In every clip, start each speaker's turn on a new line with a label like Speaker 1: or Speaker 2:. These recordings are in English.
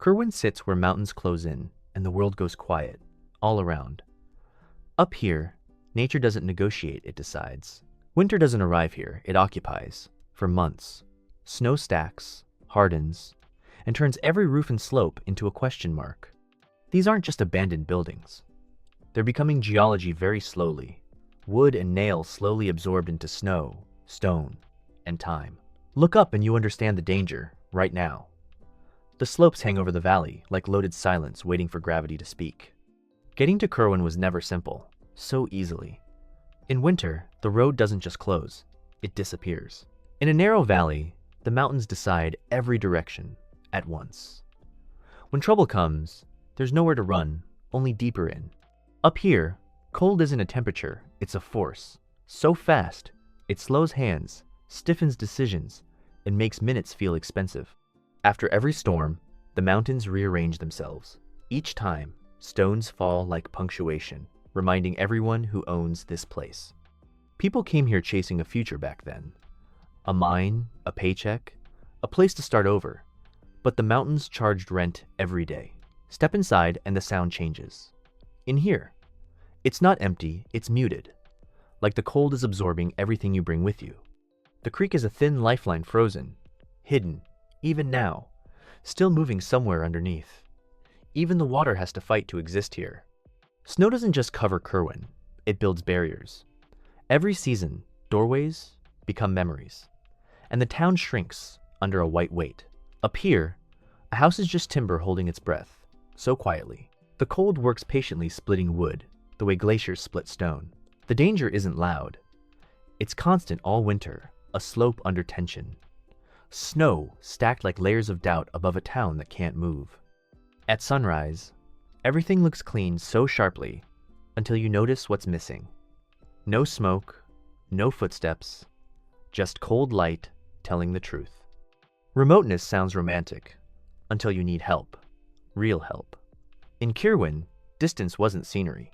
Speaker 1: Kirwin sits where mountains close in and the world goes quiet, all around. Up here, nature doesn't negotiate, it decides. Winter doesn't arrive here, it occupies. For months. Snow stacks, hardens, and turns every roof and slope into a question mark. These aren't just abandoned buildings. They're becoming geology very slowly. Wood and nail slowly absorbed into snow, stone, and time. Look up and you understand the danger, right now. The slopes hang over the valley like loaded silence waiting for gravity to speak. Getting to Kirwin was never simple, so easily. In winter, the road doesn't just close, it disappears. In a narrow valley, the mountains decide every direction at once. When trouble comes, there's nowhere to run, only deeper in. Up here, cold isn't a temperature, it's a force. So fast, it slows hands, stiffens decisions, and makes minutes feel expensive. After every storm, the mountains rearrange themselves. Each time, stones fall like punctuation, reminding everyone who owns this place. People came here chasing a future back then. A mine, a paycheck, a place to start over. But the mountains charged rent every day. Step inside and the sound changes. In here, it's not empty, it's muted. Like the cold is absorbing everything you bring with you. The creek is a thin lifeline frozen, hidden, even now, still moving somewhere underneath. Even the water has to fight to exist here. Snow doesn't just cover Kirwin, it builds barriers. Every season, doorways become memories, and the town shrinks under a white weight. Up here, a house is just timber holding its breath, so quietly. The cold works patiently splitting wood, the way glaciers split stone. The danger isn't loud. It's constant all winter, a slope under tension. Snow stacked like layers of doubt above a town that can't move. At sunrise, everything looks clean so sharply until you notice what's missing. No smoke, no footsteps, just cold light telling the truth. Remoteness sounds romantic until you need help, real help. In Kirwin, distance wasn't scenery.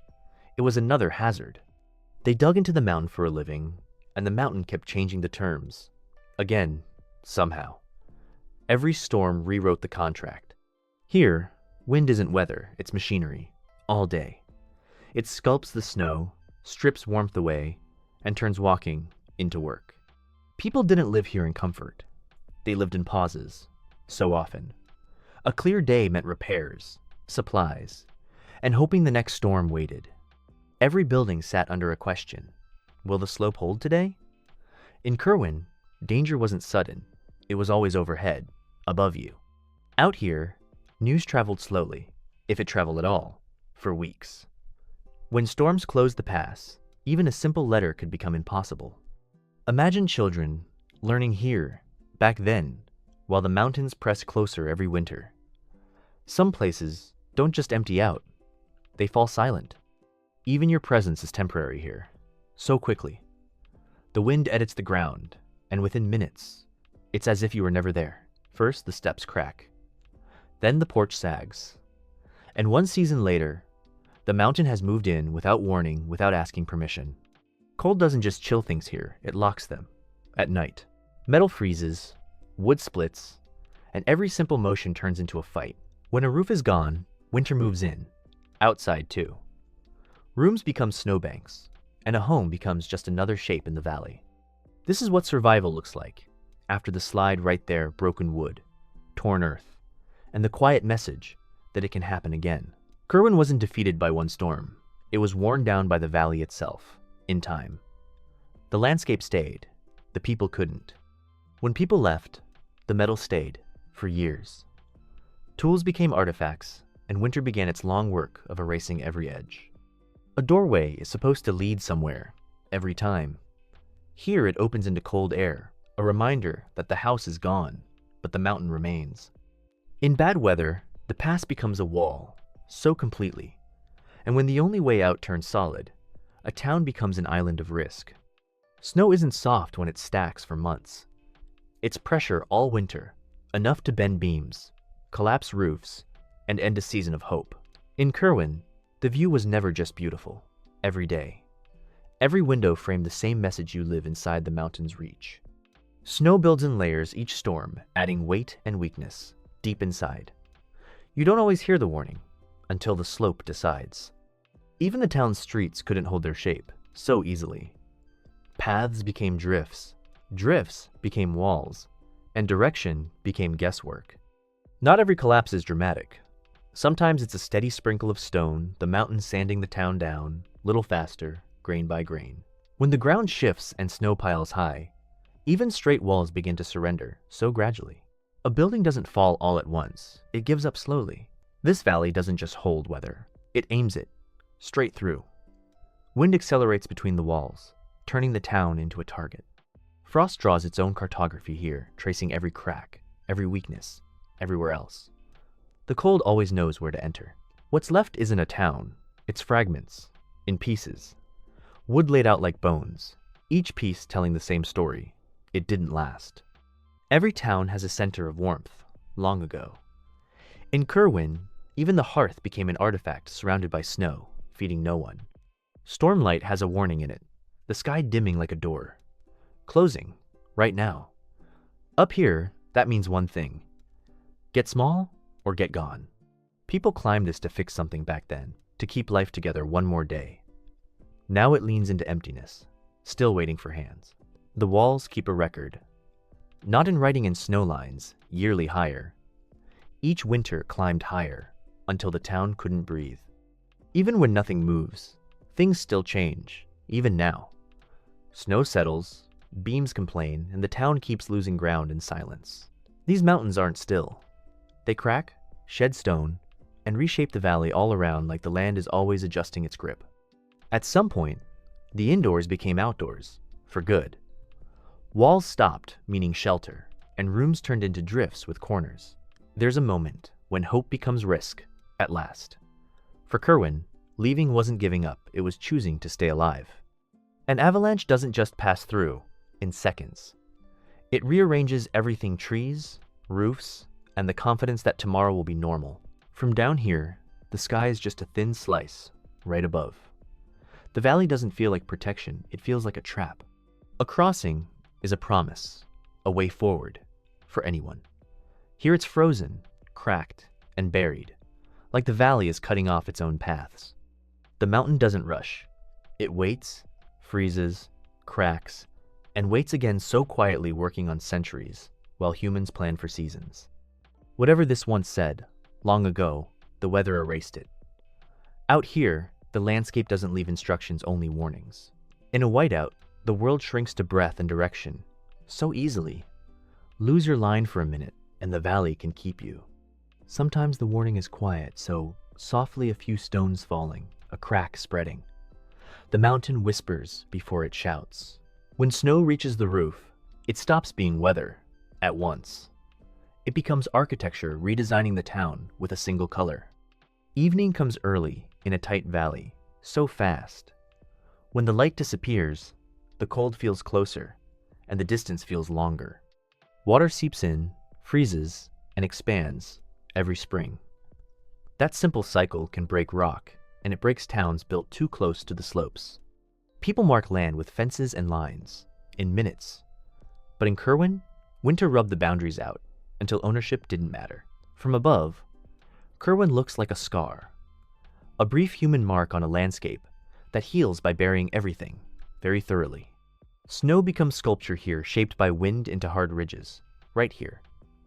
Speaker 1: It was another hazard. They dug into the mountain for a living, and the mountain kept changing the terms. Again, somehow. Every storm rewrote the contract. Here, wind isn't weather, it's machinery, all day. It sculpts the snow, strips warmth away, and turns walking into work. People didn't live here in comfort. They lived in pauses, so often. A clear day meant repairs, supplies, and hoping the next storm waited. Every building sat under a question. Will the slope hold today? In Kirwin, danger wasn't sudden. It was always overhead, above you. Out here, news traveled slowly, if it traveled at all, for weeks. When storms closed the pass, even a simple letter could become impossible. Imagine children learning here, back then, while the mountains press closer every winter. Some places don't just empty out, they fall silent. Even your presence is temporary here, so quickly. The wind edits the ground, and within minutes, it's as if you were never there. First, the steps crack. Then the porch sags. And one season later, the mountain has moved in without warning, without asking permission. Cold doesn't just chill things here, it locks them. At night, metal freezes, wood splits, and every simple motion turns into a fight. When a roof is gone, winter moves in. Outside, too. Rooms become snowbanks, and a home becomes just another shape in the valley. This is what survival looks like. After the slide right there, broken wood, torn earth, and the quiet message that it can happen again. Kirwin wasn't defeated by one storm. It was worn down by the valley itself, in time. The landscape stayed, the people couldn't. When people left, the metal stayed, for years. Tools became artifacts, and winter began its long work of erasing every edge. A doorway is supposed to lead somewhere, every time. Here it opens into cold air, a reminder that the house is gone, but the mountain remains. In bad weather, the pass becomes a wall, so completely. And when the only way out turns solid, a town becomes an island of risk. Snow isn't soft when it stacks for months. It's pressure all winter, enough to bend beams, collapse roofs, and end a season of hope. In Kirwin, the view was never just beautiful, every day. Every window framed the same message: you live inside the mountain's reach. Snow builds in layers each storm, adding weight and weakness, deep inside. You don't always hear the warning until the slope decides. Even the town's streets couldn't hold their shape so easily. Paths became drifts, drifts became walls, and direction became guesswork. Not every collapse is dramatic. Sometimes it's a steady sprinkle of stone, the mountains sanding the town down, little faster, grain by grain. When the ground shifts and snow piles high, even straight walls begin to surrender, so gradually. A building doesn't fall all at once, it gives up slowly. This valley doesn't just hold weather, it aims it, straight through. Wind accelerates between the walls, turning the town into a target. Frost draws its own cartography here, tracing every crack, every weakness, everywhere else. The cold always knows where to enter. What's left isn't a town, it's fragments, in pieces. Wood laid out like bones, each piece telling the same story. It didn't last. Every town has a center of warmth, long ago. In Kirwin, even the hearth became an artifact surrounded by snow, feeding no one. Stormlight has a warning in it, the sky dimming like a door. Closing, right now. Up here, that means one thing. Get small or get gone. People climbed this to fix something back then, to keep life together one more day. Now it leans into emptiness, still waiting for hands. The walls keep a record. Not in writing in snow lines, yearly higher. Each winter climbed higher, until the town couldn't breathe. Even when nothing moves, things still change, even now. Snow settles, beams complain, and the town keeps losing ground in silence. These mountains aren't still. They crack, shed stone, and reshape the valley all around like the land is always adjusting its grip. At some point, the indoors became outdoors, for good. Walls stopped, meaning shelter, and rooms turned into drifts with corners. There's a moment when hope becomes risk, at last. For Kirwin, leaving wasn't giving up, it was choosing to stay alive. An avalanche doesn't just pass through, in seconds. It rearranges everything: trees, roofs, and the confidence that tomorrow will be normal. From down here, the sky is just a thin slice, right above. The valley doesn't feel like protection, it feels like a trap. A crossing is a promise, a way forward, for anyone. Here it's frozen, cracked, and buried, like the valley is cutting off its own paths. The mountain doesn't rush. It waits, freezes, cracks, and waits again, so quietly, working on centuries, while humans plan for seasons. Whatever this once said, long ago, the weather erased it. Out here, the landscape doesn't leave instructions, only warnings. In a whiteout, the world shrinks to breath and direction, so easily. Lose your line for a minute, and the valley can keep you. Sometimes the warning is quiet, so softly, a few stones falling, a crack spreading. The mountain whispers before it shouts. When snow reaches the roof, it stops being weather at once. It becomes architecture, redesigning the town with a single color. Evening comes early in a tight valley, so fast. When the light disappears, the cold feels closer, and the distance feels longer. Water seeps in, freezes, and expands every spring. That simple cycle can break rock, and it breaks towns built too close to the slopes. People mark land with fences and lines, in minutes. But in Kirwin, winter rubbed the boundaries out, until ownership didn't matter. From above, Kirwin looks like a scar, a brief human mark on a landscape that heals by burying everything very thoroughly. Snow becomes sculpture here, shaped by wind into hard ridges, right here.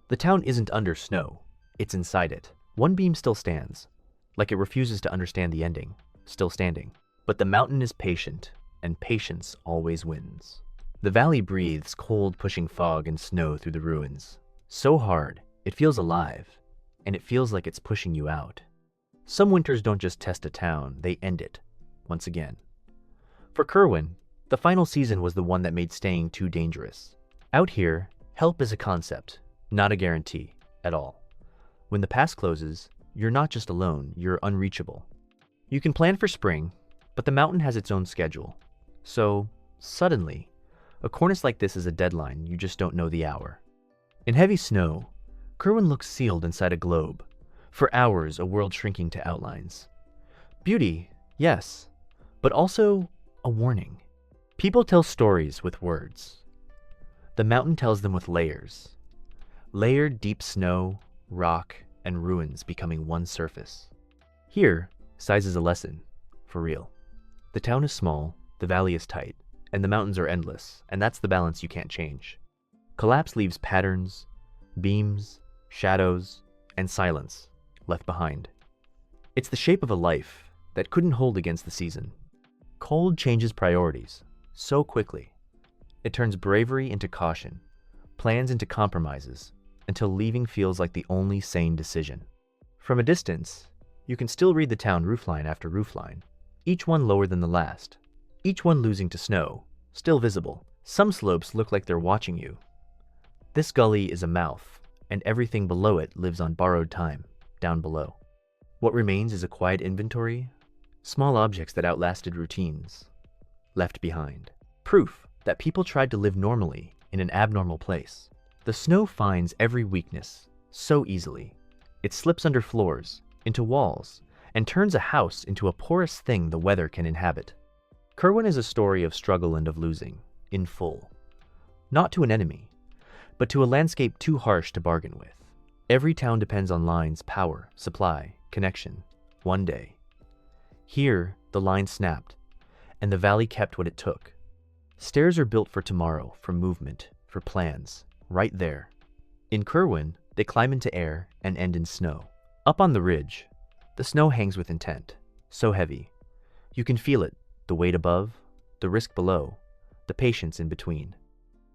Speaker 1: The town isn't under snow, it's inside it. One beam still stands, like it refuses to understand the ending, still standing. But the mountain is patient, and patience always wins. The valley breathes cold, pushing fog and snow through the ruins. So hard, it feels alive, and it feels like it's pushing you out. Some winters don't just test a town, they end it, once again. For Kirwin, the final season was the one that made staying too dangerous. Out here, help is a concept, not a guarantee, at all. When the pass closes, you're not just alone, you're unreachable. You can plan for spring, but the mountain has its own schedule. So, suddenly, a cornice like this is a deadline, you just don't know the hour. In heavy snow, Kirwin looks sealed inside a globe. For hours, a world shrinking to outlines. Beauty, yes, but also a warning. People tell stories with words. The mountain tells them with layers. Layered deep snow, rock, and ruins becoming one surface. Here, size is a lesson, for real. The town is small, the valley is tight, and the mountains are endless, and that's the balance you can't change. Collapse leaves patterns, beams, shadows, and silence left behind. It's the shape of a life that couldn't hold against the season. Cold changes priorities so quickly. It turns bravery into caution, plans into compromises, until leaving feels like the only sane decision. From a distance, you can still read the town roofline after roofline, each one lower than the last, each one losing to snow, still visible. Some slopes look like they're watching you. This gully is a mouth, and everything below it lives on borrowed time, down below. What remains is a quiet inventory, small objects that outlasted routines, left behind. Proof that people tried to live normally in an abnormal place. The snow finds every weakness so easily. It slips under floors, into walls, and turns a house into a porous thing the weather can inhabit. Kirwin is a story of struggle and of losing, in full. Not to an enemy, but to a landscape too harsh to bargain with. Every town depends on lines, power, supply, connection, one day. Here, the line snapped, and the valley kept what it took. Stairs are built for tomorrow, for movement, for plans, right there. In Kirwin, they climb into air and end in snow. Up on the ridge, the snow hangs with intent, so heavy. You can feel it, the weight above, the risk below, the patience in between.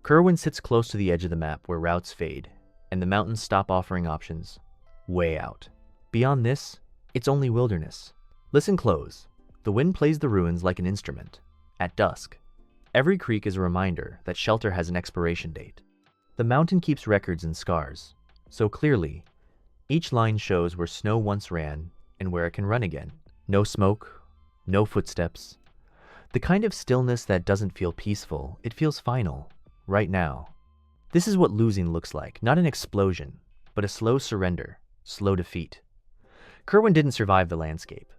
Speaker 1: Kirwin sits close to the edge of the map where routes fade, and the mountains stop offering options, way out. Beyond this, it's only wilderness. Listen close. The wind plays the ruins like an instrument. At dusk, every creak is a reminder that shelter has an expiration date. The mountain keeps records and scars, so clearly, each line shows where snow once ran and where it can run again. No smoke, no footsteps. The kind of stillness that doesn't feel peaceful, it feels final, right now. This is what losing looks like, not an explosion, but a slow surrender, slow defeat. Kirwin didn't survive the landscape.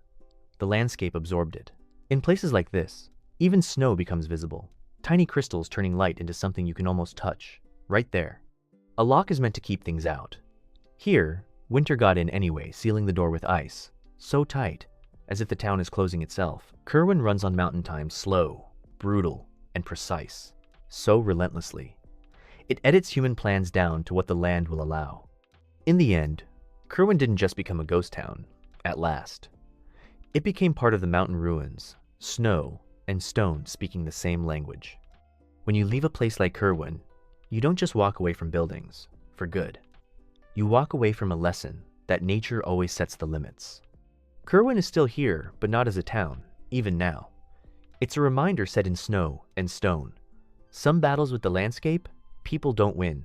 Speaker 1: The landscape absorbed it. In places like this, even snow becomes visible, tiny crystals turning light into something you can almost touch, right there. A lock is meant to keep things out. Here, winter got in anyway, sealing the door with ice, so tight, as if the town is closing itself. Kirwin runs on mountain time slow, brutal, and precise, so relentlessly. It edits human plans down to what the land will allow. In the end, Kirwin didn't just become a ghost town, at last. It became part of the mountain ruins, snow and stone speaking the same language. When you leave a place like Kirwin, you don't just walk away from buildings, for good. You walk away from a lesson that nature always sets the limits. Kirwin is still here, but not as a town, even now. It's a reminder set in snow and stone. Some battles with the landscape, people don't win.